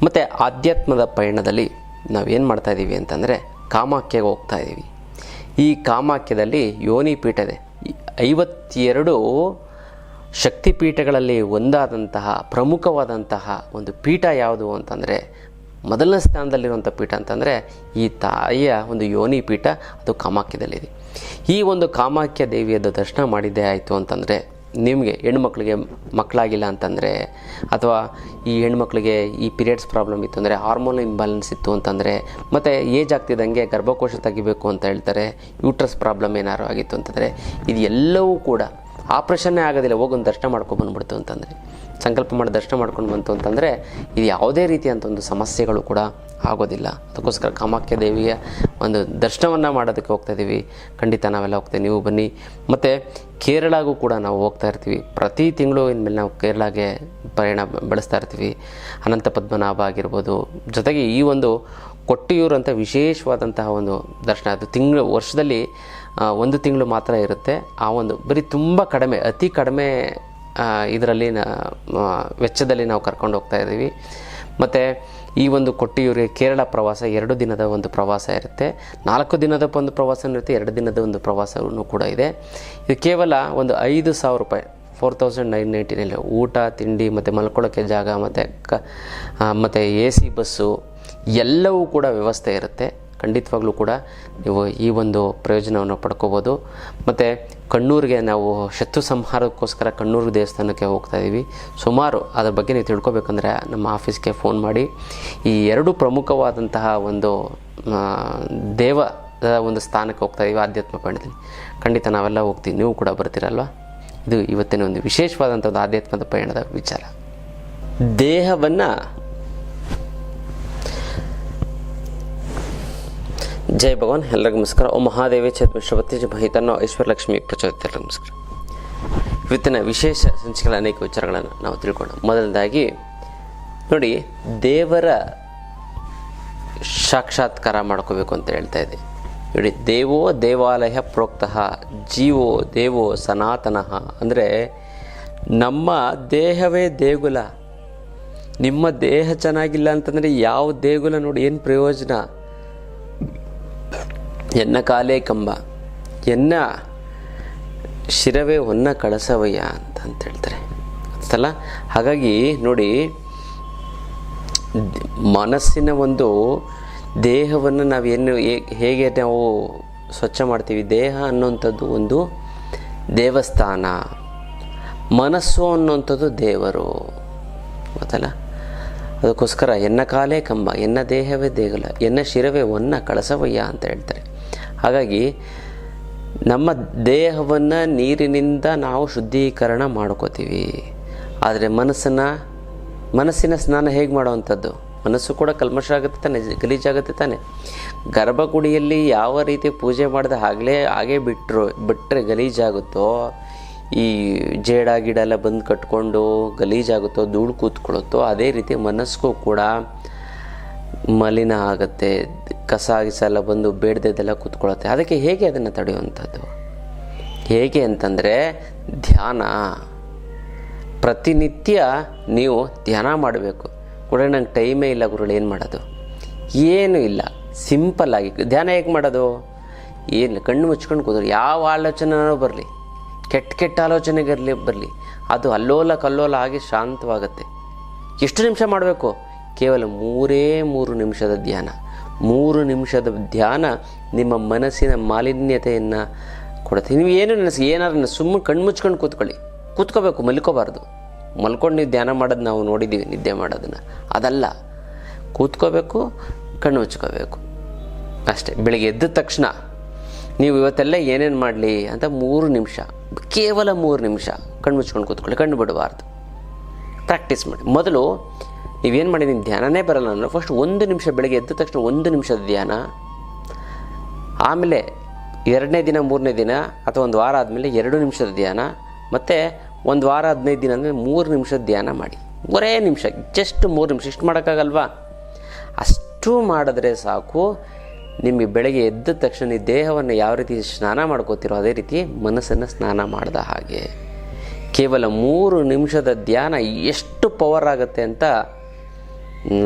ಮತ್ತು ಆಧ್ಯಾತ್ಮದ ಪಯಣದಲ್ಲಿ ನಾವೇನು ಮಾಡ್ತಾಯಿದ್ದೀವಿ ಅಂತಂದರೆ ಕಾಮಾಖ್ಯಗೆ ಹೋಗ್ತಾ ಇದ್ದೀವಿ. ಈ ಕಾಮಾಖ್ಯದಲ್ಲಿ ಯೋನಿ ಪೀಠ ಇದೆ. 52 ಶಕ್ತಿಪೀಠಗಳಲ್ಲಿ ಒಂದಾದಂತಹ ಪ್ರಮುಖವಾದಂತಹ ಒಂದು ಪೀಠ ಯಾವುದು ಅಂತಂದರೆ, ಮೊದಲನೇ ಸ್ಥಾನದಲ್ಲಿರುವಂಥ ಪೀಠ ಅಂತಂದರೆ ಈ ತಾಯಿಯ ಒಂದು ಯೋನಿ ಪೀಠ, ಅದು ಕಾಮಾಖ್ಯದಲ್ಲಿದೆ. ಈ ಒಂದು ಕಾಮಾಖ್ಯ ದೇವಿಯದ್ದು ದರ್ಶನ ಮಾಡಿದ್ದೇ ಆಯಿತು ಅಂತಂದರೆ, ನಿಮಗೆ ಹೆಣ್ಮಕ್ಳಿಗೆ ಮಕ್ಕಳಾಗಿಲ್ಲ ಅಂತಂದರೆ, ಅಥವಾ ಈ ಹೆಣ್ಮಕ್ಳಿಗೆ ಈ ಪೀರಿಯಡ್ಸ್ ಪ್ರಾಬ್ಲಮ್ ಇತ್ತು ಅಂದರೆ, ಹಾರ್ಮೋನ್ ಇಂಬ್ಯಾಲೆನ್ಸ್ ಇತ್ತು ಅಂತಂದರೆ, ಮತ್ತು ಏಜ್ ಆಗ್ತಿದ್ದಂಗೆ ಗರ್ಭಕೋಶ ತೆಗಿಬೇಕು ಅಂತ ಹೇಳ್ತಾರೆ, ಯೂಟ್ರಸ್ ಪ್ರಾಬ್ಲಮ್ ಏನಾರು ಆಗಿತ್ತು ಅಂತಂದರೆ, ಇದು ಎಲ್ಲವೂ ಕೂಡ ಆಪ್ರೇಷನ್ನೇ ಆಗೋದಿಲ್ಲ, ಹೋಗೊಂದು ದರ್ಶನ ಮಾಡ್ಕೊಂಡ್ಬಂದ್ಬಿಡ್ತು ಅಂತಂದರೆ, ಸಂಕಲ್ಪ ಮಾಡಿ ದರ್ಶನ ಮಾಡ್ಕೊಂಡು ಬಂತು ಅಂತಂದರೆ ಇದು ಯಾವುದೇ ರೀತಿಯಂಥ ಒಂದು ಸಮಸ್ಯೆಗಳು ಕೂಡ ಆಗೋದಿಲ್ಲ. ಅದಕ್ಕೋಸ್ಕರ ಕಾಮಾಖ್ಯ ದೇವಿಯ ಒಂದು ದರ್ಶನವನ್ನು ಮಾಡೋದಕ್ಕೆ ಹೋಗ್ತಾಯಿದ್ದೀವಿ. ಖಂಡಿತ ನಾವೆಲ್ಲ ಹೋಗ್ತೇವೆ, ನೀವು ಬನ್ನಿ. ಮತ್ತು ಕೇರಳಗೂ ಕೂಡ ನಾವು ಹೋಗ್ತಾ ಇರ್ತೀವಿ. ಪ್ರತಿ ತಿಂಗಳು ಇನ್ಮೇಲೆ ನಾವು ಕೇರಳಗೆ ಪ್ರಯಾಣ ಬೆಳೆಸ್ತಾ ಇರ್ತೀವಿ. ಅನಂತ ಪದ್ಮನಾಭ ಆಗಿರ್ಬೋದು, ಜೊತೆಗೆ ಈ ಒಂದು ಕೊಟ್ಟಿಯೂರು ಅಂತ ವಿಶೇಷವಾದಂತಹ ಒಂದು ದರ್ಶನ, ಅದು ವರ್ಷದಲ್ಲಿ 1 ತಿಂಗಳು ಮಾತ್ರ ಇರುತ್ತೆ. ಆ ಒಂದು ಬರೀ ತುಂಬ ಕಡಿಮೆ, ಅತಿ ಕಡಿಮೆ ಇದರಲ್ಲಿ ವೆಚ್ಚದಲ್ಲಿ ನಾವು ಕರ್ಕೊಂಡು ಹೋಗ್ತಾ ಇದ್ದೀವಿ. ಮತ್ತು ಈ ಒಂದು ಕೊಟ್ಟಿಯೂರಿಗೆ ಕೇರಳ ಪ್ರವಾಸ 2 ದಿನದ ಒಂದು ಪ್ರವಾಸ ಇರುತ್ತೆ. 4 ದಿನದ ಒಂದು ಪ್ರವಾಸ ಇರುತ್ತೆ, 2 ದಿನದ ಒಂದು ಪ್ರವಾಸವೂ ಕೂಡ ಇದೆ. ಇದು ಕೇವಲ ಒಂದು 5,000 ರೂಪಾಯಿ, 4,999 ಊಟ ತಿಂಡಿ ಮತ್ತು ಮಲ್ಕೊಳ್ಳೋಕ್ಕೆ ಜಾಗ ಮತ್ತು AC ಬಸ್ಸು ಎಲ್ಲವೂ ಕೂಡ ವ್ಯವಸ್ಥೆ ಇರುತ್ತೆ. ಖಂಡಿತವಾಗ್ಲೂ ಕೂಡ ನೀವು ಈ ಒಂದು ಪ್ರಯೋಜನವನ್ನು ಪಡ್ಕೋಬೋದು. ಮತ್ತು ಕಣ್ಣೂರಿಗೆ ನಾವು ಶತ್ರು ಸಂಹಾರಕ್ಕೋಸ್ಕರ ಕಣ್ಣೂರು ದೇವಸ್ಥಾನಕ್ಕೆ ಹೋಗ್ತಾ ಇದ್ದೀವಿ. ಸುಮಾರು ಅದ್ರ ಬಗ್ಗೆ ನೀವು ತಿಳ್ಕೊಬೇಕಂದ್ರೆ ನಮ್ಮ ಆಫೀಸ್ಗೆ ಫೋನ್ ಮಾಡಿ. ಈ 2 ಪ್ರಮುಖವಾದಂತಹ ಒಂದು ದೇವದ ಒಂದು ಸ್ಥಾನಕ್ಕೆ ಹೋಗ್ತಾ ಇದ್ದೀವಿ ಆಧ್ಯಾತ್ಮ ಪಯಣದಲ್ಲಿ. ಖಂಡಿತ ನಾವೆಲ್ಲ ಹೋಗ್ತೀವಿ, ನೀವು ಕೂಡ ಬರ್ತೀರಲ್ವ. ಇದು ಇವತ್ತಿನ ಒಂದು ವಿಶೇಷವಾದಂಥ ಒಂದು ಆಧ್ಯಾತ್ಮದ ಪಯಣದ ವಿಚಾರ. ದೇಹವನ್ನು ಜೈ ಭಗವಾನ್. ಎಲ್ಲರಿಗೂ ನಮಸ್ಕಾರ. ಓಂ ಮಹಾದೇವಿ ಛದ್ಮಿಶ್ರವತಿ ಮಹಿತನ್ನೋ ಐಶ್ವರ್ಯಲಕ್ಷ್ಮಿ ಪ್ರಚೋದಿತ. ಎಲ್ಲರಿಗೂ ನಮಸ್ಕಾರ. ಇವತ್ತಿನ ವಿಶೇಷ ಸಂಚಿಕೆಗಳ ಅನೇಕ ವಿಚಾರಗಳನ್ನು ನಾವು ತಿಳ್ಕೊಳ್ಳೋಣ. ಮೊದಲನೇದಾಗಿ ನೋಡಿ, ದೇವರ ಸಾಕ್ಷಾತ್ಕಾರ ಮಾಡ್ಕೋಬೇಕು ಅಂತ ಹೇಳ್ತಾ ಇದೆ. ನೋಡಿ, ದೇವೋ ದೇವಾಲಯ ಪ್ರೋಕ್ತಃ ಜೀವೋ ದೇವೋ ಸನಾತನಃ. ಅಂದರೆ ನಮ್ಮ ದೇಹವೇ ದೇಗುಲ. ನಿಮ್ಮ ದೇಹ ಚೆನ್ನಾಗಿಲ್ಲ ಅಂತಂದರೆ ಯಾವ ದೇಗುಲ ನೋಡಿ ಏನು ಪ್ರಯೋಜನ? ಎನ್ನ ಕಾಲೇ ಕಂಬ, ಎನ್ನ ಶಿರವೇ ಹೊನ್ನ ಕಳಸವಯ್ಯ ಅಂತ ಹೇಳ್ತಾರೆ ಅಲ್ಲ. ಹಾಗಾಗಿ ನೋಡಿ, ಮನಸ್ಸಿನ ಒಂದು ದೇಹವನ್ನು ನಾವೇನು ಹೇಗೆ ನಾವು ಸ್ವಚ್ಛ ಮಾಡ್ತೀವಿ, ದೇಹ ಅನ್ನುವಂಥದ್ದು ಒಂದು ದೇವಸ್ಥಾನ, ಮನಸ್ಸು ಅನ್ನುವಂಥದ್ದು ದೇವರು, ಗೊತ್ತಲ್ಲ. ಅದಕ್ಕೋಸ್ಕರ ಎನ್ನ ಕಾಲೇ ಕಂಬ, ಎನ್ನ ದೇಹವೇ ದೇಗುಲ, ಎನ್ನ ಶಿರವೇ ಹೊನ್ನ ಕಳಸವಯ್ಯ ಅಂತ ಹೇಳ್ತಾರೆ. ಹಾಗಾಗಿ ನಮ್ಮ ದೇಹವನ್ನು ನೀರಿನಿಂದ ನಾವು ಶುದ್ಧೀಕರಣ ಮಾಡ್ಕೋತೀವಿ. ಆದರೆ ಮನಸ್ಸಿನ ಸ್ನಾನ ಹೇಗೆ ಮಾಡೋವಂಥದ್ದು? ಮನಸ್ಸು ಕೂಡ ಕಲ್ಮಶ ಆಗುತ್ತೆ ತಾನೆ, ಗಲೀಜಾಗುತ್ತೆ ತಾನೆ. ಗರ್ಭಗುಡಿಯಲ್ಲಿ ಯಾವ ರೀತಿ ಪೂಜೆ ಮಾಡಿದೆ ಹಾಗೆ ಬಿಟ್ಟರೆ ಗಲೀಜಾಗುತ್ತೋ, ಈ ಜೇಡ ಗಿಡ ಎಲ್ಲ ಬಂದು ಕಟ್ಕೊಂಡು ಗಲೀಜಾಗುತ್ತೋ, ಧೂಳು ಕೂತ್ಕೊಳ್ಳುತ್ತೋ, ಅದೇ ರೀತಿ ಮನಸ್ಸಿಗೂ ಕೂಡ ಮಲಿನ ಆಗುತ್ತೆ. ಕಸ ಎಲ್ಲ ಬಂದು ಬೇಡದೆಲ್ಲ ಕೂತ್ಕೊಳ್ಳುತ್ತೆ. ಅದಕ್ಕೆ ಹೇಗೆ ಅದನ್ನು ತಡೆಯುವಂಥದ್ದು? ಹೇಗೆ ಅಂತಂದರೆ ಧ್ಯಾನ. ಪ್ರತಿನಿತ್ಯ ನೀವು ಧ್ಯಾನ ಮಾಡಬೇಕು. ಕೂಡ ನಂಗೆ ಟೈಮೇ ಇಲ್ಲ ಗುರುಗಳು, ಏನು ಮಾಡೋದು? ಏನೂ ಇಲ್ಲ, ಸಿಂಪಲ್ಲಾಗಿ ಧ್ಯಾನ ಹೇಗೆ ಮಾಡೋದು? ಏನು, ಕಣ್ಣು ಮುಚ್ಕೊಂಡು ಕೂತ್ರು, ಯಾವ ಆಲೋಚನೆನೂ ಬರಲಿ, ಕೆಟ್ಟ ಆಲೋಚನೆಗಿರಲಿ ಅದು ಕಲ್ಲೋಲ ಆಗಿ ಶಾಂತವಾಗುತ್ತೆ. ಎಷ್ಟು ನಿಮಿಷ ಮಾಡಬೇಕು? ಕೇವಲ 3 ನಿಮಿಷದ ಧ್ಯಾನ. 3 ನಿಮಿಷದ ಧ್ಯಾನ ನಿಮ್ಮ ಮನಸ್ಸಿನ ಮಾಲಿನ್ಯತೆಯನ್ನು ಕೊಡುತ್ತೆ. ನೀವು ಏನಾದ್ರು ಸುಮ್ಮನೆ ಕಣ್ಣು ಮುಚ್ಕೊಂಡು ಕೂತ್ಕೋಬೇಕು, ಮಲ್ಕೋಬಾರ್ದು. ಮಲ್ಕೊಂಡು ನೀವು ಧ್ಯಾನ ಮಾಡೋದು ನಾವು ನೋಡಿದ್ದೀವಿ, ನಿದ್ದೆ ಮಾಡೋದನ್ನು. ಅದಲ್ಲ, ಕೂತ್ಕೋಬೇಕು, ಕಣ್ಣು ಮುಚ್ಕೋಬೇಕು ಅಷ್ಟೇ. ಬೆಳಿಗ್ಗೆ ಎದ್ದ ತಕ್ಷಣ ನೀವು ಇವತ್ತೆಲ್ಲ ಏನೇನು ಮಾಡಲಿ ಅಂತ 3 ನಿಮಿಷ, ಕೇವಲ 3 ನಿಮಿಷ ಕಣ್ಣು ಮುಚ್ಕೊಂಡು ಕೂತ್ಕೊಳ್ಳಿ, ಕಣ್ಣು ಬಿಡಬಾರ್ದು. ಪ್ರಾಕ್ಟೀಸ್ ಮಾಡಿ. ಮೊದಲು ನೀವೇನು ಮಾಡಿ, ನಿಮ್ಮ ಧ್ಯಾನನೇ ಬರಲ್ಲ ಅಂದರೆ ಫಸ್ಟ್ 1 ನಿಮಿಷ, ಬೆಳಗ್ಗೆ ಎದ್ದ ತಕ್ಷಣ 1 ನಿಮಿಷದ ಧ್ಯಾನ. ಆಮೇಲೆ 2ನೇ ದಿನ 3ನೇ ದಿನ ಅಥವಾ 1 ವಾರ ಆದಮೇಲೆ 2 ನಿಮಿಷದ ಧ್ಯಾನ. ಮತ್ತು 1 ವಾರ 15 ದಿನ ಅಂದರೆ 3 ನಿಮಿಷದ ಧ್ಯಾನ ಮಾಡಿ. 3 ನಿಮಿಷ, ಜಸ್ಟ್ 3 ನಿಮಿಷ. ಇಷ್ಟು ಮಾಡೋಕ್ಕಾಗಲ್ವಾ? ಅಷ್ಟು ಮಾಡಿದ್ರೆ ಸಾಕು. ನಿಮಗೆ ಬೆಳಗ್ಗೆ ಎದ್ದ ತಕ್ಷಣ ಈ ದೇಹವನ್ನು ಯಾವ ರೀತಿ ಸ್ನಾನ ಮಾಡ್ಕೋತೀರೋ ಅದೇ ರೀತಿ ಮನಸ್ಸನ್ನು ಸ್ನಾನ ಮಾಡಿದ ಹಾಗೆ. ಕೇವಲ 3 ನಿಮಿಷದ ಧ್ಯಾನ ಎಷ್ಟು ಪವರ್ ಆಗುತ್ತೆ ಅಂತ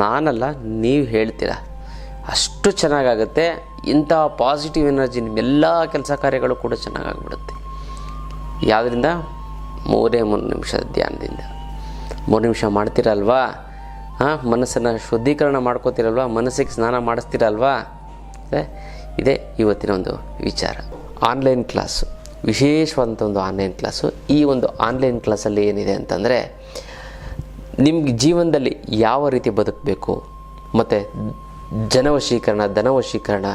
ನಾನಲ್ಲ, ನೀವು ಹೇಳ್ತೀರ. ಅಷ್ಟು ಚೆನ್ನಾಗಾಗುತ್ತೆ. ಇಂಥ ಪಾಸಿಟಿವ್ ಎನರ್ಜಿ ನಿಮ್ಮೆಲ್ಲ ಕೆಲಸ ಕಾರ್ಯಗಳು ಕೂಡ ಚೆನ್ನಾಗಾಗ್ಬಿಡುತ್ತೆ. ಯಾವುದರಿಂದ? 3 ನಿಮಿಷದ ಧ್ಯಾನದಿಂದ. 3 ನಿಮಿಷ ಮಾಡ್ತೀರಲ್ವಾ? ಮನಸ್ಸನ್ನು ಶುದ್ಧೀಕರಣ ಮಾಡ್ಕೋತೀರಲ್ವ, ಮನಸ್ಸಿಗೆ ಸ್ನಾನ ಮಾಡಿಸ್ತೀರಲ್ವಾ? ಇದೇ ಇವತ್ತಿನ ಒಂದು ವಿಚಾರ. ಆನ್ಲೈನ್ ಕ್ಲಾಸು, ವಿಶೇಷವಾದಂಥ ಒಂದು ಆನ್ಲೈನ್ ಕ್ಲಾಸು. ಈ ಒಂದು ಆನ್ಲೈನ್ ಕ್ಲಾಸಲ್ಲಿ ಏನಿದೆ ಅಂತಂದರೆ, ನಿಮ್ಗೆ ಜೀವನದಲ್ಲಿ ಯಾವ ರೀತಿ ಬದುಕಬೇಕು, ಮತ್ತು ಜನವಶೀಕರಣ, ಧನವಶೀಕರಣ,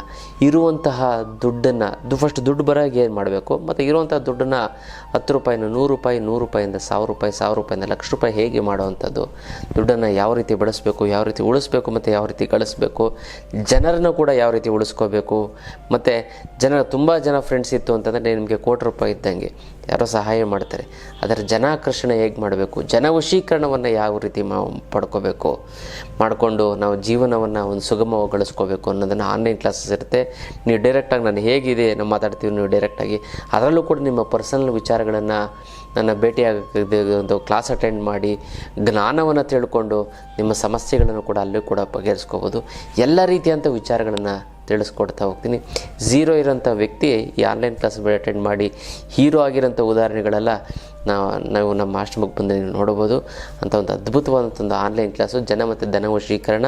ಇರುವಂತಹ ದುಡ್ಡನ್ನು ಫಸ್ಟ್ ದುಡ್ಡು ಬರೋಗೆ ಏನು ಮಾಡಬೇಕು, ಮತ್ತು ಇರುವಂಥ ದುಡ್ಡನ್ನು 10 ರೂಪಾಯಿನ 100 ರೂಪಾಯಿ, 100 ರೂಪಾಯಿಂದ 1000 ರೂಪಾಯಿ, 1000 ರೂಪಾಯಿಂದ 1,00,000 ರೂಪಾಯಿ ಹೇಗೆ ಮಾಡುವಂಥದ್ದು, ದುಡ್ಡನ್ನು ಯಾವ ರೀತಿ ಬಳಸಬೇಕು, ಯಾವ ರೀತಿ ಉಳಿಸ್ಬೇಕು, ಮತ್ತು ಯಾವ ರೀತಿ ಗಳಿಸ್ಬೇಕು, ಜನರನ್ನು ಕೂಡ ಯಾವ ರೀತಿ ಉಳಿಸ್ಕೋಬೇಕು. ಮತ್ತು ತುಂಬ ಜನ ಫ್ರೆಂಡ್ಸ್ ಇತ್ತು ಅಂತಂದರೆ ನಿಮಗೆ 1 ಕೋಟಿ ರೂಪಾಯಿ ಇದ್ದಂಗೆ ಯಾರೋ ಸಹಾಯ ಮಾಡ್ತಾರೆ. ಅದರ ಜನಾಕರ್ಷಣೆ ಹೇಗೆ ಮಾಡಬೇಕು, ಜನವಶೀಕರಣವನ್ನು ಯಾವ ರೀತಿ ಪಡ್ಕೋಬೇಕು, ಮಾಡಿಕೊಂಡು ನಾವು ಜೀವನವನ್ನು ಒಂದು ಸುಗಮಗೊಳಿಸ್ಕೋಬೇಕು ಅನ್ನೋದನ್ನು ಆನ್ಲೈನ್ ಕ್ಲಾಸಸ್ ಇರುತ್ತೆ. ನೀವು ಡೈರೆಕ್ಟಾಗಿ ನಾನು ಹೇಗಿದೆ ನಾವು ಮಾತಾಡ್ತೀವಿ, ನೀವು ಡೈರೆಕ್ಟಾಗಿ ಅದರಲ್ಲೂ ಕೂಡ ನಿಮ್ಮ ಪರ್ಸನಲ್ ವಿಚಾರಗಳನ್ನು ನನ್ನ ಭೇಟಿಯಾಗಕ್ಕೆ ಒಂದು ಕ್ಲಾಸ್ ಅಟೆಂಡ್ ಮಾಡಿ ಜ್ಞಾನವನ್ನು ತಿಳ್ಕೊಂಡು ನಿಮ್ಮ ಸಮಸ್ಯೆಗಳನ್ನು ಕೂಡ ಅಲ್ಲೂ ಕೂಡ ಬಗೆಹರಿಸ್ಕೋಬೋದು. ಎಲ್ಲ ರೀತಿಯಂಥ ವಿಚಾರಗಳನ್ನು ತಿಳಿಸ್ಕೊಡ್ತಾ ಹೋಗ್ತೀನಿ. ಝೀರೋ ಇರೋಂಥ ವ್ಯಕ್ತಿ ಈ ಆನ್ಲೈನ್ ಕ್ಲಾಸ್ ಅಟೆಂಡ್ ಮಾಡಿ ಹೀರೋ ಆಗಿರೋಂಥ ಉದಾಹರಣೆಗಳೆಲ್ಲ ನಾವು ನಮ್ಮ ಆಶ್ರಮಕ್ಕೆ ಬಂದು ನೀವು ನೋಡ್ಬೋದು. ಅಂಥ ಒಂದು ಅದ್ಭುತವಾದಂಥ ಒಂದು ಆನ್ಲೈನ್ ಕ್ಲಾಸು ಜನ ಮತ್ತು ಧನವಶೀಕರಣ.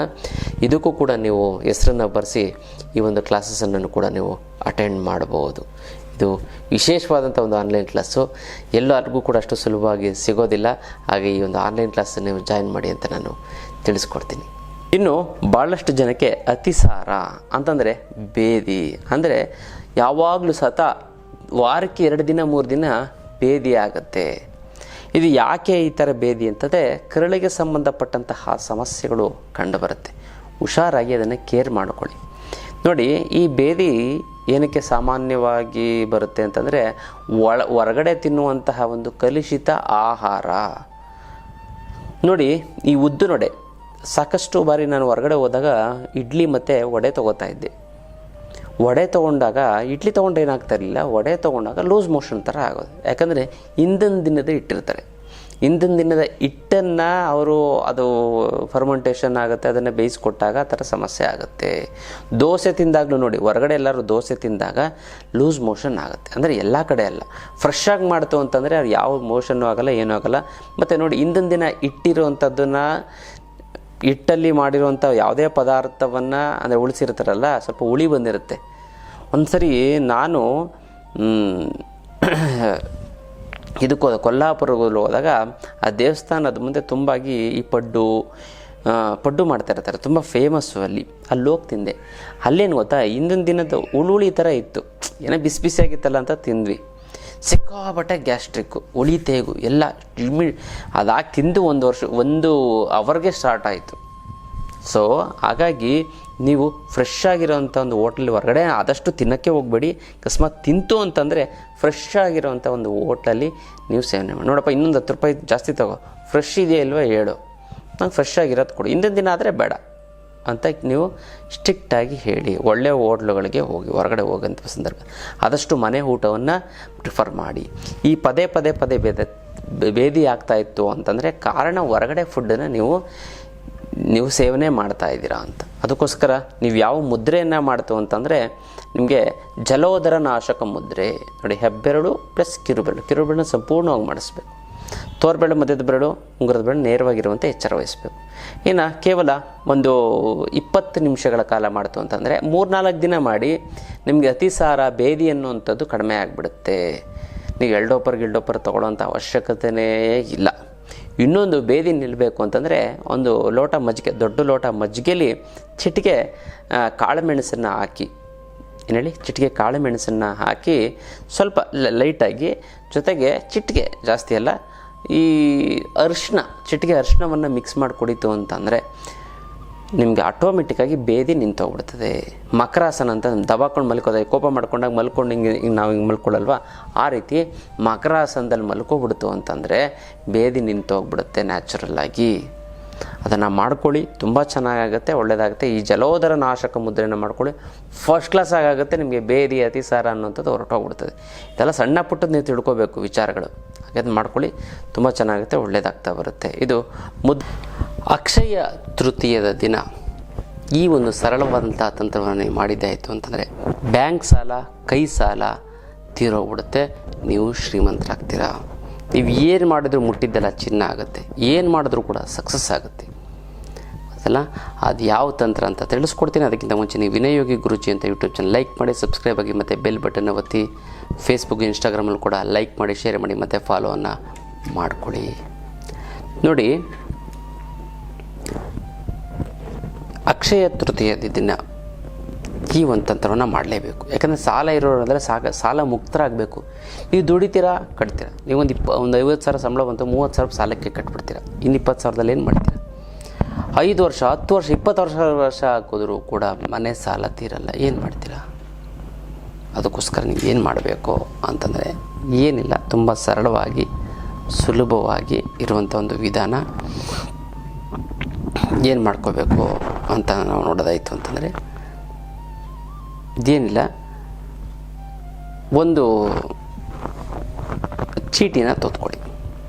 ಇದಕ್ಕೂ ಕೂಡ ನೀವು ಹೆಸರನ್ನು ಬರೆಸಿ ಈ ಒಂದು ಕ್ಲಾಸಸನ್ನು ಕೂಡ ನೀವು ಅಟೆಂಡ್ ಮಾಡಬಹುದು. ಇದು ವಿಶೇಷವಾದಂಥ ಒಂದು ಆನ್ಲೈನ್ ಕ್ಲಾಸು, ಎಲ್ಲರಿಗೂ ಕೂಡ ಅಷ್ಟು ಸುಲಭವಾಗಿ ಸಿಗೋದಿಲ್ಲ. ಹಾಗೆ ಈ ಒಂದು ಆನ್ಲೈನ್ ಕ್ಲಾಸ್ ನೀವು ಜಾಯಿನ್ ಮಾಡಿ ಅಂತ ನಾನು ತಿಳಿಸ್ಕೊಡ್ತೀನಿ. ಇನ್ನು ಭಾಳಷ್ಟು ಜನಕ್ಕೆ ಅತಿಸಾರ ಅಂತಂದರೆ ಬೇದಿ, ಅಂದರೆ ಯಾವಾಗಲೂ ವಾರಕ್ಕೆ 2 ದಿನ 3 ದಿನ ಬೇದಿ ಆಗುತ್ತೆ. ಇದು ಯಾಕೆ ಈ ಥರ ಬೇದಿ ಅಂತಂದರೆ ಕರಳಿಗೆ ಸಂಬಂಧಪಟ್ಟಂತಹ ಸಮಸ್ಯೆಗಳು ಕಂಡುಬರುತ್ತೆ. ಹುಷಾರಾಗಿ ಅದನ್ನು ಕೇರ್ ಮಾಡಿಕೊಳ್ಳಿ. ನೋಡಿ, ಈ ಬೇದಿ ಏನಕ್ಕೆ ಸಾಮಾನ್ಯವಾಗಿ ಬರುತ್ತೆ ಅಂತಂದರೆ ಹೊರಗಡೆ ತಿನ್ನುವಂತಹ ಒಂದು ಕಲುಷಿತ ಆಹಾರ. ನೋಡಿ, ಈ ಉದ್ದು ನೊಡೆ ಸಾಕಷ್ಟು ಬಾರಿ ನಾನು ಹೊರಗಡೆ ಹೋದಾಗ ಇಡ್ಲಿ ಮತ್ತು ವಡೆ ತೊಗೋತಾ ಇದ್ದೆ. ವಡೆ ತೊಗೊಂಡಾಗ ಇಡ್ಲಿ ತೊಗೊಂಡು ಏನಾಗ್ತಾ ಇರಲಿಲ್ಲ, ವಡೆ ತೊಗೊಂಡಾಗ ಲೂಸ್ ಮೋಷನ್ ಥರ ಆಗೋದು. ಯಾಕಂದರೆ ಹಿಂದಿನ ದಿನದ ಇಟ್ಟಿರ್ತಾರೆ. ಹಿಂದಿನ ದಿನದ ಹಿಟ್ಟನ್ನು ಅವರು ಅದು ಫರ್ಮೆಂಟೇಷನ್ ಆಗುತ್ತೆ, ಅದನ್ನು ಬೇಯಿಸ್ಕೊಟ್ಟಾಗ ಆ ಥರ ಸಮಸ್ಯೆ ಆಗುತ್ತೆ. ದೋಸೆ ತಿಂದಾಗಲೂ ನೋಡಿ, ಹೊರಗಡೆ ಎಲ್ಲರೂ ದೋಸೆ ತಿಂದಾಗ ಲೂಸ್ ಮೋಷನ್ ಆಗುತ್ತೆ. ಅಂದರೆ ಎಲ್ಲ ಕಡೆ ಅಲ್ಲ, ಫ್ರೆಶ್ ಆಗಿ ಮಾಡ್ತು ಅಂತಂದರೆ ಅದು ಯಾವ ಮೋಷನ್ನು ಆಗೋಲ್ಲ, ಏನೂ ಆಗೋಲ್ಲ. ಮತ್ತು ನೋಡಿ, ಹಿಂದಿನ ದಿನ ಇಟ್ಟಿರುವಂಥದ್ದನ್ನು ಹಿಟ್ಟಲ್ಲಿ ಮಾಡಿರುವಂಥ ಯಾವುದೇ ಪದಾರ್ಥವನ್ನು ಅಂದರೆ ಉಳಿಸಿರ್ತಾರಲ್ಲ, ಸ್ವಲ್ಪ ಹುಳಿ ಬಂದಿರುತ್ತೆ. ಒಂದು ಸರಿ ನಾನು ಇದಕ್ಕೆ ಕೊಲ್ಲಾಪುರದಲ್ಲಿ ಹೋದಾಗ ಆ ದೇವಸ್ಥಾನದ ಮುಂದೆ ತುಂಬಾಗಿ ಈ ಪಡ್ಡು ಮಾಡ್ತಾ ಇರ್ತಾರೆ, ತುಂಬ ಫೇಮಸ್ಸು. ಅಲ್ಲಿ ಹೋಗಿ ತಿಂದೆ. ಅಲ್ಲೇನು ಗೊತ್ತಾ, ಹಿಂದಿನ ದಿನದ ಹುಳಿ ಥರ ಇತ್ತು, ಏನೋ ಬಿಸಿ ಬಿಸಿಯಾಗಿತ್ತಲ್ಲ ಅಂತ ತಿಂದ್ವಿ. ಸಿಕ್ಕಾಬಟ್ಟೆ ಗ್ಯಾಸ್ಟ್ರಿಕ್ಕು, ಹುಳಿ ತೇಗು ಎಲ್ಲ ಅದಾಗಿ ತಿಂದು 1 ಅವರ್ಗೆ ಸ್ಟಾರ್ಟ್ ಆಯಿತು. ಸೊ ಹಾಗಾಗಿ ನೀವು ಫ್ರೆಶ್ ಆಗಿರೋವಂಥ ಒಂದು ಹೋಟ್ಲಲ್ಲಿ ಹೊರಗಡೆ ಆದಷ್ಟು ತಿನ್ನೋಕ್ಕೆ ಹೋಗಬೇಡಿ. ಅಕಸ್ಮಾತ್ ತಿಂತು ಅಂತಂದರೆ ಫ್ರೆಶ್ ಆಗಿರೋವಂಥ ಒಂದು ಹೋಟ್ಲಲ್ಲಿ ನೀವು ಸೇವನೆ ಮಾಡಿ. ನೋಡಪ್ಪ, ಇನ್ನೊಂದು 10 ರೂಪಾಯಿ ಜಾಸ್ತಿ ತಗೋ, ಫ್ರೆಶ್ ಇದೆಯಾ ಇಲ್ವಾ ಹೇಳು, ನಂಗೆ ಫ್ರೆಶ್ ಆಗಿರೋದು ಕೊಡು, ಹಿಂದಿನ ದಿನ ಆದರೆ ಬೇಡ ಅಂತ ನೀವು ಸ್ಟ್ರಿಕ್ಟಾಗಿ ಹೇಳಿ. ಒಳ್ಳೆಯ ಹೋಟ್ಲುಗಳಿಗೆ ಹೋಗಿ, ಹೊರಗಡೆ ಹೋಗೋಂಥ ಸಂದರ್ಭ ಆದಷ್ಟು ಮನೆ ಊಟವನ್ನು ಪ್ರಿಫರ್ ಮಾಡಿ. ಈ ಪದೇ ಬೇದಿ ಆಗ್ತಾಯಿತ್ತು ಅಂತಂದರೆ ಕಾರಣ ಹೊರಗಡೆ ಫುಡ್ಡನ್ನು ನೀವು ಸೇವನೆ ಮಾಡ್ತಾ ಇದ್ದೀರಾ ಅಂತ. ಅದಕ್ಕೋಸ್ಕರ ನೀವು ಯಾವ ಮುದ್ರೆಯನ್ನು ಮಾಡ್ತು ಅಂತಂದರೆ ನಿಮಗೆ ಜಲೋದರ ನಾಶಕ ಮುದ್ರೆ. ನೋಡಿ, ಹೆಬ್ಬೆರಳು ಪ್ಲಸ್ ಕಿರುಬೆರಳು ಸಂಪೂರ್ಣವಾಗಿ ಮಾಡಿಸ್ಬೇಕು. ತೋರ್ಬೆರಳು, ಮಧ್ಯದ ಬೆರಳು, ಉಂಗುರದ ಬೆರಳು ನೇರವಾಗಿರುವಂತೆ ಎಚ್ಚರ ವಹಿಸಬೇಕು. ಇನ್ನು ಕೇವಲ ಒಂದು 20 ನಿಮಿಷಗಳ ಕಾಲ ಮಾಡ್ತು ಅಂತಂದರೆ 3-4 ದಿನ ಮಾಡಿ ನಿಮಗೆ ಅತಿಸಾರ ಬೇದಿ ಅನ್ನುವಂಥದ್ದು ಕಡಿಮೆ ಆಗಿಬಿಡುತ್ತೆ. ನೀವು ಗಿಲ್ಡೋಪರ್ ತೊಗೊಳ್ಳೋಂಥ ಅವಶ್ಯಕತೆಯೇ ಇಲ್ಲ. ಇನ್ನೊಂದು ಬೇದಿ ನಿಲ್ಲಬೇಕು ಅಂತಂದರೆ ಒಂದು ಲೋಟ ಮಜ್ಜಿಗೆ, ದೊಡ್ಡ ಲೋಟ ಮಜ್ಜಿಗೆಯಲ್ಲಿ ಚಿಟಿಕೆ ಕಾಳುಮೆಣಸನ್ನು ಹಾಕಿ, ಚಿಟಿಕೆ ಕಾಳುಮೆಣಸನ್ನು ಹಾಕಿ ಸ್ವಲ್ಪ ಲೈಟಾಗಿ, ಜೊತೆಗೆ ಚಿಟಿಕೆ ಜಾಸ್ತಿ ಅಲ್ಲ, ಈ ಚಿಟಿಕೆ ಅರಿಶಿಣವನ್ನು ಮಿಕ್ಸ್ ಮಾಡಿ ಕುಡಿತು ಅಂತಂದರೆ ನಿಮಗೆ ಆಟೋಮೆಟಿಕ್ಕಾಗಿ ಬೇದಿ ನಿಂತೋಗ್ಬಿಡ್ತದೆ. ಮಕರಾಸನ ಅಂತ ದಬಾಕೊಂಡು ಮಲ್ಕೋದ, ಕೋಪ ಮಾಡ್ಕೊಂಡಾಗ ಮಲ್ಕೊಂಡು ಹಿಂಗೆ ನಾವು ಹಿಂಗೆ ಮಲ್ಕೊಳ್ಳಲ್ವ, ಆ ರೀತಿ ಮಕರಾಸನದಲ್ಲಿ ಮಲ್ಕೊಬಿಡ್ತು ಅಂತಂದರೆ ಬೇದಿ ನಿಂತೋಗ್ಬಿಡುತ್ತೆ ನ್ಯಾಚುರಲ್ಲಾಗಿ. ಅದನ್ನು ಮಾಡ್ಕೊಳ್ಳಿ, ತುಂಬ ಚೆನ್ನಾಗಾಗುತ್ತೆ, ಒಳ್ಳೆಯದಾಗುತ್ತೆ. ಈ ಜಲೋದರ ನಾಶಕ ಮುದ್ರೆಯನ್ನು ಮಾಡ್ಕೊಳ್ಳಿ, ಫಸ್ಟ್ ಕ್ಲಾಸ್ ಆಗುತ್ತೆ. ನಿಮಗೆ ಬೇದಿ ಅತಿಸಾರ ಅನ್ನೋಂಥದ್ದು ಹೊರಟೋಗ್ಬಿಡ್ತದೆ. ಇದೆಲ್ಲ ಸಣ್ಣ ಪುಟ್ಟದ್ದು ನೀವು ತಿಳ್ಕೊಬೇಕು ವಿಚಾರಗಳು. ಹಾಗೆ ಮಾಡ್ಕೊಳ್ಳಿ, ತುಂಬ ಚೆನ್ನಾಗುತ್ತೆ, ಒಳ್ಳೆಯದಾಗ್ತಾ ಬರುತ್ತೆ. ಇದು ಅಕ್ಷಯ ತೃತೀಯದ ದಿನ ಈ ಒಂದು ಸರಳವಾದಂಥ ತಂತ್ರವನ್ನು ನೀವು ಮಾಡಿದ್ದಾಯಿತು ಅಂತಂದರೆ ಬ್ಯಾಂಕ್ ಸಾಲ, ಕೈ ಸಾಲ ತೀರೋಗ್ಬಿಡುತ್ತೆ. ನೀವು ಶ್ರೀಮಂತರಾಗ್ತೀರಾ. ನೀವು ಏನು ಮಾಡಿದ್ರೂ ಮುಟ್ಟಿದ್ದೆಲ್ಲ ಚಿನ್ನ ಆಗುತ್ತೆ, ಏನು ಮಾಡಿದ್ರೂ ಕೂಡ ಸಕ್ಸಸ್ ಆಗುತ್ತೆ. ಅದಲ್ಲ, ಅದು ಯಾವ ತಂತ್ರ ಅಂತ ತಿಳಿಸ್ಕೊಡ್ತೀನಿ. ಅದಕ್ಕಿಂತ ಮುಂಚೆ ನೀವು ವಿನಯಯೋಗಿ ಗುರುಜಿ ಅಂತ ಯೂಟ್ಯೂಬ್ ಚಾನಲ್ ಲೈಕ್ ಮಾಡಿ, ಸಬ್ಸ್ಕ್ರೈಬ್ ಆಗಿ, ಮತ್ತು ಬೆಲ್ ಬಟನ್ ಒತ್ತಿ. ಫೇಸ್ಬುಕ್, ಇನ್ಸ್ಟಾಗ್ರಾಮಲ್ಲಿ ಕೂಡ ಲೈಕ್ ಮಾಡಿ, ಶೇರ್ ಮಾಡಿ, ಮತ್ತು ಫಾಲೋವನ್ನು ಮಾಡಿಕೊಡಿ. ನೋಡಿ, ಅಕ್ಷಯ ತೃತೀಯದ ದಿನ ಈ ಒಂದು ತಂತ್ರವನ್ನು ಮಾಡಲೇಬೇಕು. ಯಾಕಂದರೆ ಸಾಲ ಇರೋರಂದರೆ ಸಾಲ ಮುಕ್ತರಾಗಬೇಕು. ನೀವು ದುಡಿತೀರಾ, ಕಟ್ತೀರಾ. ನೀವು ಒಂದು 50,000 ಸಂಬಳ ಬಂತು, 30,000 ಸಾಲಕ್ಕೆ ಕಟ್ಬಿಡ್ತೀರಾ. ಇನ್ನು 20,000ದಲ್ಲಿ ಏನು ಮಾಡ್ತೀರಾ? 5 ವರ್ಷ, 10 ವರ್ಷ, 20 ವರ್ಷ ಹಾಕಿದ್ರೂ ಕೂಡ ಮನೆ ಸಾಲ ತೀರಲ್ಲ. ಏನು ಮಾಡ್ತೀರಾ? ಅದಕ್ಕೋಸ್ಕರ ನೀವು ಏನು ಮಾಡಬೇಕು ಅಂತಂದರೆ ಏನಿಲ್ಲ, ತುಂಬ ಸರಳವಾಗಿ ಸುಲಭವಾಗಿ ಇರುವಂಥ ಒಂದು ವಿಧಾನ. ಏನು ಮಾಡ್ಕೋಬೇಕು ಅಂತ ನಾವು ನೋಡೋದಾಯಿತು ಅಂತಂದರೆ ಇದೇನಿಲ್ಲ, ಒಂದು ಚೀಟಿನ ತೆಗೆದುಕೊಳ್ಳಿ.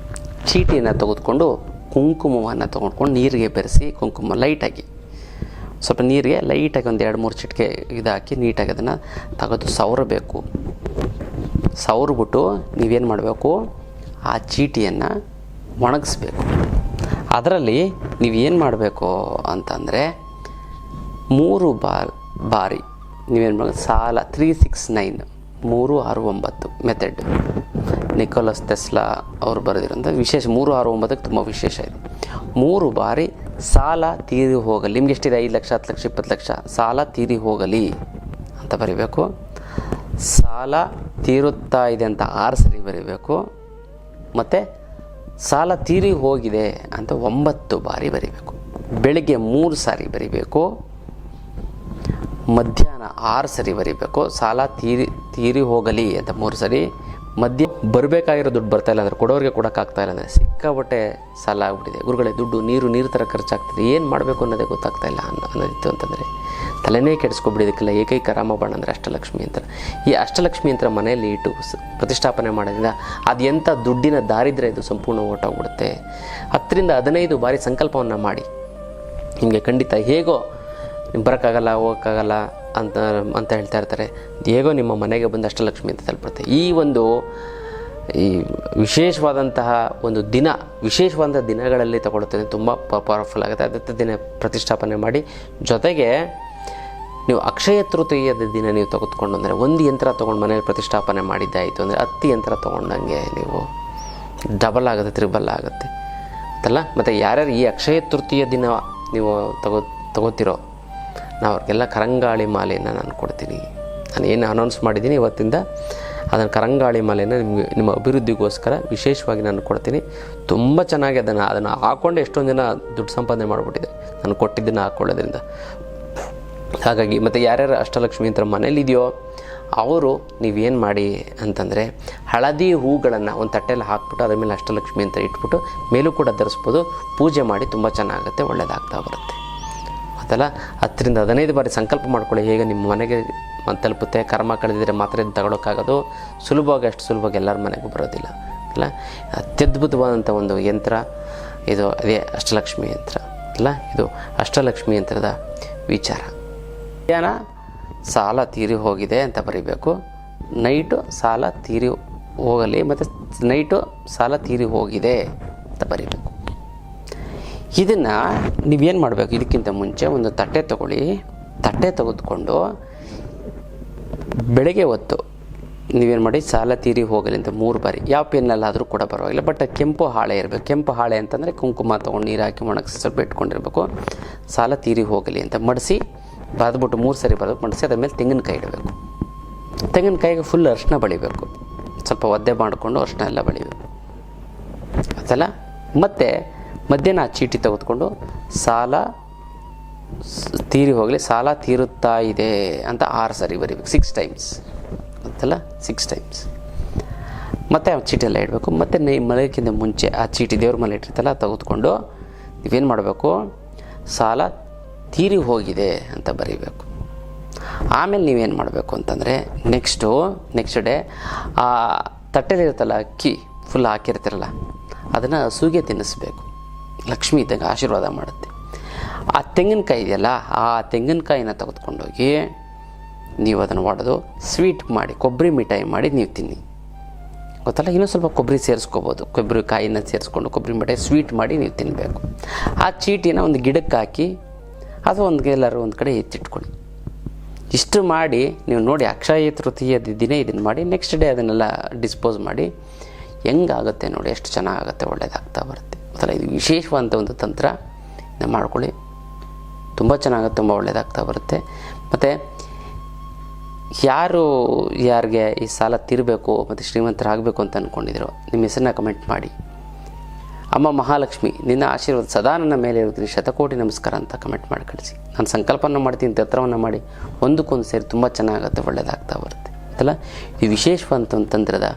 ಚೀಟಿನ ತೆಗೆದುಕೊಂಡು ಕುಂಕುಮವನ್ನು ತೊಗೊಂಡ್ಕೊಂಡು ನೀರಿಗೆ ಬೆರೆಸಿ, ಕುಂಕುಮ ಲೈಟಾಗಿ ಸ್ವಲ್ಪ ನೀರಿಗೆ ಲೈಟಾಗಿ ಒಂದು 2-3 ಚಿಟಿಕೆ ಇದಾಕಿ ನೀಟಾಗಿ ಅದನ್ನು ತೆಗೆದು ಸವರಬೇಕು. ಸವರ್ಬಿಟ್ಟು ನೀವೇನು ಮಾಡಬೇಕು, ಆ ಚೀಟಿಯನ್ನು ಒಣಗಿಸ್ಬೇಕು. ಅದರಲ್ಲಿ ನೀವೇನು ಮಾಡಬೇಕು ಅಂತಂದರೆ 3 ಬಾರಿ ನೀವೇನು ಮಾಡಬೇಕು, ಸಾಲ 369 369 ಮೆಥಡ್, ನಿಕೋಲಸ್ ಟೆಸ್ಲಾ ಅವರು ಬರೆದಿರೋಂಥ ವಿಶೇಷ. 369ಕ್ಕೆ ತುಂಬ ವಿಶೇಷ ಇದೆ. 3 ಬಾರಿ ಸಾಲ ತೀರಿ ಹೋಗಲಿ. ನಿಮ್ಗೆ ಎಷ್ಟಿದೆ? 5 ಲಕ್ಷ, 10 ಲಕ್ಷ, 20 ಲಕ್ಷ ಸಾಲ ತೀರಿ ಹೋಗಲಿ ಅಂತ ಬರೀಬೇಕು. ಸಾಲ ತೀರುತ್ತಾ ಇದೆ ಅಂತ 6 ಸರಿ ಬರೀಬೇಕು. ಮತ್ತು ಸಾಲ ತೀರಿ ಹೋಗಿದೆ ಅಂತ 9 ಬಾರಿ ಬರೀಬೇಕು. ಬೆಳಿಗ್ಗೆ 3 ಸಾರಿ ಬರೀಬೇಕು, ಮಧ್ಯಾಹ್ನ 6 ಸರಿ ಬರೀಬೇಕು. ಸಾಲ ತೀರಿ ಹೋಗಲಿ ಅಂತ 3 ಸರಿ. ಮಧ್ಯ ಬರಬೇಕಾಗಿರೋ ದುಡ್ಡು ಬರ್ತಾಯಿಲ್ಲ ಅಂದರೆ, ಕೊಡೋರಿಗೆ ಕೊಡೋಕ್ಕಾಗ್ತಾಯಿಲ್ಲ ಅಂದರೆ, ಸಿಕ್ಕಾಬಟ್ಟೆ ಸಾಲ ಆಗ್ಬಿಟ್ಟಿದೆ ಗುರುಗಳೇ, ದುಡ್ಡು ನೀರು ಥರ ಖರ್ಚಾಗ್ತದೆ, ಏನು ಮಾಡಬೇಕು ಅನ್ನೋದೇ ಗೊತ್ತಾಗ್ತಾಯಿಲ್ಲ ಅನ್ನೋದಿತ್ತು ಅಂತಂದರೆ ತಲೆನೇ ಕೆಡಿಸ್ಕೊಬಿಡಿದಕ್ಕೆಲ್ಲ ಏಕೈಕ ರಾಮಬಾಣ ಅಂದರೆ ಅಷ್ಟಲಕ್ಷ್ಮಿ ಯಂತ್ರ. ಈ ಅಷ್ಟಲಕ್ಷ್ಮಿ ಯಂತ್ರ ಮನೆಯಲ್ಲಿ ಇಟ್ಟು ಪ್ರತಿಷ್ಠಾಪನೆ ಮಾಡೋದ್ರಿಂದ ಅದು ಎಂಥ ದುಡ್ಡಿನ ದಾರಿದ್ರ್ಯ ಇದು ಸಂಪೂರ್ಣ ಹೊರಟೋಗ್ಬಿಡುತ್ತೆ. 10ರಿಂದ 15 ಬಾರಿ ಸಂಕಲ್ಪವನ್ನು ಮಾಡಿ. ನಿಮಗೆ ಖಂಡಿತ ಹೇಗೋ ಬರೋಕ್ಕಾಗಲ್ಲ, ಹೋಗೋಕ್ಕಾಗಲ್ಲ ಅಂತ ಹೇಳ್ತಾ ಇರ್ತಾರೆ. ಹೇಗೋ ನಿಮ್ಮ ಮನೆಗೆ ಬಂದು ಅಷ್ಟಲಕ್ಷ್ಮಿ ಅಂತ ತಲುಪುತ್ತೆ. ಈ ವಿಶೇಷವಾದಂತಹ ಒಂದು ದಿನ, ವಿಶೇಷವಾದ ದಿನಗಳಲ್ಲಿ ತಗೊಳ್ತೇನೆ, ತುಂಬ ಪವರ್ಫುಲ್ ಆಗುತ್ತೆ. ಅದಕ್ಕೆ ದಿನ ಪ್ರತಿಷ್ಠಾಪನೆ ಮಾಡಿ. ಜೊತೆಗೆ ನೀವು ಅಕ್ಷಯ ತೃತೀಯದ ದಿನ ನೀವು ತೆಗೆದುಕೊಂಡು ಅಂದರೆ ಒಂದು ಯಂತ್ರ ತೊಗೊಂಡು ಮನೇಲಿ ಪ್ರತಿಷ್ಠಾಪನೆ ಮಾಡಿದ್ದಾಯಿತು ಅಂದರೆ 10 ಯಂತ್ರ ತೊಗೊಂಡಂಗೆ ನೀವು ಡಬಲ್ ಆಗುತ್ತೆ, ತ್ರಿಬಲ್ ಆಗುತ್ತೆ ಅಂತಲ್ಲ. ಮತ್ತು ಯಾರ್ಯಾರು ಈ ಅಕ್ಷಯ ತೃತೀಯ ದಿನ ನೀವು ತಗೋತಿರೋ, ನಾವು ಅವ್ರಿಗೆಲ್ಲ ಕರಂಗಾಳಿ ಮಾಲೆಯನ್ನು ನಾನು ಕೊಡ್ತೀನಿ. ನಾನು ಏನು ಅನೌನ್ಸ್ ಮಾಡಿದ್ದೀನಿ ಇವತ್ತಿಂದ, ಅದನ್ನು ಕರಂಗಾಳಿ ಮಾಲೆಯನ್ನು ನಿಮ್ಮ ಅಭಿವೃದ್ಧಿಗೋಸ್ಕರ ವಿಶೇಷವಾಗಿ ನಾನು ಕೊಡ್ತೀನಿ. ತುಂಬ ಚೆನ್ನಾಗಿ ಅದನ್ನು ಹಾಕ್ಕೊಂಡು ಎಷ್ಟೊಂದು ಜನ ದುಡ್ಡು ಸಂಪಾದನೆ ಮಾಡಿಬಿಟ್ಟಿದೆ ನಾನು ಕೊಟ್ಟಿದ್ದನ್ನು ಹಾಕ್ಕೊಳ್ಳೋದ್ರಿಂದ. ಹಾಗಾಗಿ ಮತ್ತು ಯಾರ್ಯಾರು ಅಷ್ಟಲಕ್ಷ್ಮಿ ಯಂತ್ರ ಮನೇಲಿದೆಯೋ ಅವರು ನೀವೇನು ಮಾಡಿ ಅಂತಂದರೆ ಹಳದಿ ಹೂಗಳನ್ನು ಒಂದು ತಟ್ಟೆಯಲ್ಲಿ ಹಾಕ್ಬಿಟ್ಟು ಅದ್ರ ಮೇಲೆ ಅಷ್ಟಲಕ್ಷ್ಮಿ ಯಂತ್ರ ಇಟ್ಬಿಟ್ಟು ಮೇಲೂ ಕೂಡ ಧರಿಸ್ಬೋದು. ಪೂಜೆ ಮಾಡಿ, ತುಂಬ ಚೆನ್ನಾಗುತ್ತೆ, ಒಳ್ಳೆಯದಾಗ್ತಾ ಬರುತ್ತೆ ಅದಲ್ಲ. 10ರಿಂದ 15 ಬಾರಿ ಸಂಕಲ್ಪ ಮಾಡ್ಕೊಳ್ಳಿ. ಹೇಗೆ ನಿಮ್ಮ ಮನೆಗೆ ತಲುಪುತ್ತೆ. ಕರ್ಮ ಕಳೆದಿದ್ರೆ ಮಾತ್ರ ಇದು ತಗೊಳ್ಳೋಕ್ಕಾಗೋದು. ಸುಲಭವಾಗಿ, ಅಷ್ಟು ಸುಲಭವಾಗಿ ಎಲ್ಲರ ಮನೆಗೂ ಬರೋದಿಲ್ಲ ಅಲ್ಲ. ಅತ್ಯದ್ಭುತವಾದಂಥ ಒಂದು ಯಂತ್ರ ಇದು, ಅದೇ ಅಷ್ಟಲಕ್ಷ್ಮಿ ಯಂತ್ರ ಅಲ್ಲ. ಇದು ಅಷ್ಟಲಕ್ಷ್ಮಿ ಯಂತ್ರದ ವಿಚಾರ. ಮಧ್ಯಾಹ್ನ ಸಾಲ ತೀರಿ ಹೋಗಿದೆ ಅಂತ ಬರೀಬೇಕು. ನೈಟು ಸಾಲ ತೀರಿ ಹೋಗಲಿ, ಮತ್ತು ನೈಟು ಸಾಲ ತೀರಿ ಹೋಗಿದೆ ಅಂತ ಬರೀಬೇಕು. ಇದನ್ನು ನೀವೇನು ಮಾಡಬೇಕು, ಇದಕ್ಕಿಂತ ಮುಂಚೆ ಒಂದು ತಟ್ಟೆ ತೊಗೊಳ್ಳಿ. ತಟ್ಟೆ ತೆಗೆದುಕೊಂಡು ಬೆಳಗ್ಗೆ ಹೊತ್ತು ನೀವೇನು ಮಾಡಿ, ಸಾಲ ತೀರಿ ಹೋಗಲಿ ಅಂತ 3 ಬಾರಿ, ಯಾವ ಪೆನ್ನಲ್ಲಾದರೂ ಕೂಡ ಪರವಾಗಿಲ್ಲ, ಬಟ್ ಕೆಂಪು ಹಾಳೆ ಇರಬೇಕು. ಕೆಂಪು ಹಾಳೆ ಅಂತಂದರೆ ಕುಂಕುಮ ತೊಗೊಂಡು ನೀರು ಹಾಕಿ ಒಣಗಿಸಿ ಸ್ವಲ್ಪ ಇಟ್ಕೊಂಡಿರಬೇಕು. ಸಾಲ ತೀರಿ ಹೋಗಲಿ ಅಂತ ಮಡಿಸಿ ಬರೆದ್ಬಿಟ್ಟು 3 ಸರಿ ಬರೆದು ಮಡಿಸಿ ಅದ್ರ ಮೇಲೆ ತೆಂಗಿನಕಾಯಿ ಇಡಬೇಕು. ತೆಂಗಿನಕಾಯಿಗೆ ಫುಲ್ ಅರಿಶಿನ ಬಳಿಬೇಕು. ಸ್ವಲ್ಪ ಒದ್ದೆ ಮಾಡಿಕೊಂಡು ಅರಿಶಿನ ಎಲ್ಲ ಬಳಿಬೇಕು ಅದಲ್ಲ. ಮತ್ತು ಮಧ್ಯಾಹ್ನ ಆ ಚೀಟಿ ತೆಗೆದುಕೊಂಡು ಸಾಲ ತೀರಿ ಹೋಗಲಿ, ಸಾಲ ತೀರುತ್ತಾ ಇದೆ ಅಂತ 6 ಸರಿ ಬರೀಬೇಕು. 6 ಟೈಮ್ಸ್ ಅಂತಲ್ಲ, 6 ಟೈಮ್ಸ್. ಮತ್ತು ಆ ಚೀಟಿ ಎಲ್ಲ ಇಡಬೇಕು. ಮತ್ತು ಮಳೆಗಿಂತ ಮುಂಚೆ ಆ ಚೀಟಿ ದೇವ್ರ ಮೇಲೆ ಇಟ್ಟಿರ್ತಲ್ಲ ತೆಗೆದುಕೊಂಡು ನೀವೇನು ಮಾಡಬೇಕು, ಸಾಲ ತೀರಿ ಹೋಗಿದೆ ಅಂತ ಬರೀಬೇಕು. ಆಮೇಲೆ ನೀವೇನು ಮಾಡಬೇಕು ಅಂತಂದರೆ ನೆಕ್ಸ್ಟ್ ಡೇ ಆ ತಟ್ಟೆಲಿರುತ್ತಲ್ಲ ಅಕ್ಕಿ ಫುಲ್ ಹಾಕಿರ್ತಿರಲ್ಲ, ಅದನ್ನು ಹಸುಗೆ ತಿನ್ನಿಸ್ಬೇಕು. ಲಕ್ಷ್ಮಿ ಇದ್ದಾಗ ಆಶೀರ್ವಾದ ಮಾಡುತ್ತೆ. ಆ ತೆಂಗಿನಕಾಯಿ ಇದೆಯಲ್ಲ, ಆ ತೆಂಗಿನಕಾಯಿನ ತೆಗೆದುಕೊಂಡೋಗಿ ನೀವು ಅದನ್ನು ಒಡೆದು ಸ್ವೀಟ್ ಮಾಡಿ, ಕೊಬ್ಬರಿ ಮಿಠಾಯಿ ಮಾಡಿ ನೀವು ತಿನ್ನಿ. ಗೊತ್ತಲ್ಲ, ಇನ್ನೂ ಸ್ವಲ್ಪ ಕೊಬ್ಬರಿ ಸೇರಿಸ್ಕೋಬೋದು, ಕೊಬ್ಬರಿ ಕಾಯಿನ ಸೇರಿಸ್ಕೊಂಡು ಕೊಬ್ಬರಿ ಮಿಠಾಯಿ ಸ್ವೀಟ್ ಮಾಡಿ ನೀವು ತಿನ್ನಬೇಕು. ಆ ಚೀಟಿನ ಒಂದು ಗಿಡಕ್ಕೆ ಹಾಕಿ ಅಥವಾ ಎಲ್ಲರೂ ಒಂದು ಕಡೆ ಎತ್ತಿಟ್ಕೊಳ್ಳಿ. ಇಷ್ಟು ಮಾಡಿ ನೀವು ನೋಡಿ, ಅಕ್ಷಯ ತೃತೀಯ ದಿನ ಇದನ್ನು ಮಾಡಿ, ನೆಕ್ಸ್ಟ್ ಡೇ ಅದನ್ನೆಲ್ಲ ಡಿಸ್ಪೋಸ್ ಮಾಡಿ. ಹೆಂಗಾಗುತ್ತೆ ನೋಡಿ, ಎಷ್ಟು ಚೆನ್ನಾಗಾಗುತ್ತೆ, ಒಳ್ಳೆಯದಾಗ್ತಾ ಬರುತ್ತೆ. ಗೊತ್ತಲ್ಲ, ಇದು ವಿಶೇಷವಾದಂಥ ಒಂದು ತಂತ್ರ, ಇದನ್ನು ಮಾಡ್ಕೊಳ್ಳಿ, ತುಂಬ ಚೆನ್ನಾಗುತ್ತೆ, ತುಂಬ ಒಳ್ಳೆಯದಾಗ್ತಾ ಬರುತ್ತೆ. ಮತ್ತು ಯಾರಿಗೆ ಈ ಸಾಲ ತೀರಬೇಕು ಮತ್ತು ಶ್ರೀಮಂತರಾಗಬೇಕು ಅಂತ ಅಂದ್ಕೊಂಡಿದ್ರು, ನಿಮ್ಮ ಹೆಸರನ್ನ ಕಮೆಂಟ್ ಮಾಡಿ. ಅಮ್ಮ ಮಹಾಲಕ್ಷ್ಮಿ ನಿನ್ನ ಆಶೀರ್ವಾದ ಸದಾ ನನ್ನ ಮೇಲೆ ಇರುತ್ತೀನಿ, ಶತಕೋಟಿ ನಮಸ್ಕಾರ ಅಂತ ಕಮೆಂಟ್ ಮಾಡಿ ಕಳಿಸಿ. ನಾನು ಸಂಕಲ್ಪನ ಮಾಡ್ತೀನಿ, ತಂತ್ರವನ್ನು ಮಾಡಿ ಒಂದಕ್ಕೊಂದು ಸೇರಿ ತುಂಬ ಚೆನ್ನಾಗುತ್ತೆ, ಒಳ್ಳೆಯದಾಗ್ತಾ ಬರುತ್ತೆ. ಅಲ್ಲ, ಇದು ವಿಶೇಷವಾದಂಥ ಒಂದು ತಂತ್ರದ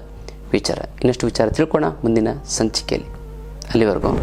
ವಿಚಾರ. ಇನ್ನಷ್ಟು ವಿಚಾರ ತಿಳ್ಕೊಳ್ಳೋಣ ಮುಂದಿನ ಸಂಚಿಕೆಯಲ್ಲಿ. ಅಲ್ಲಿವರೆಗೂ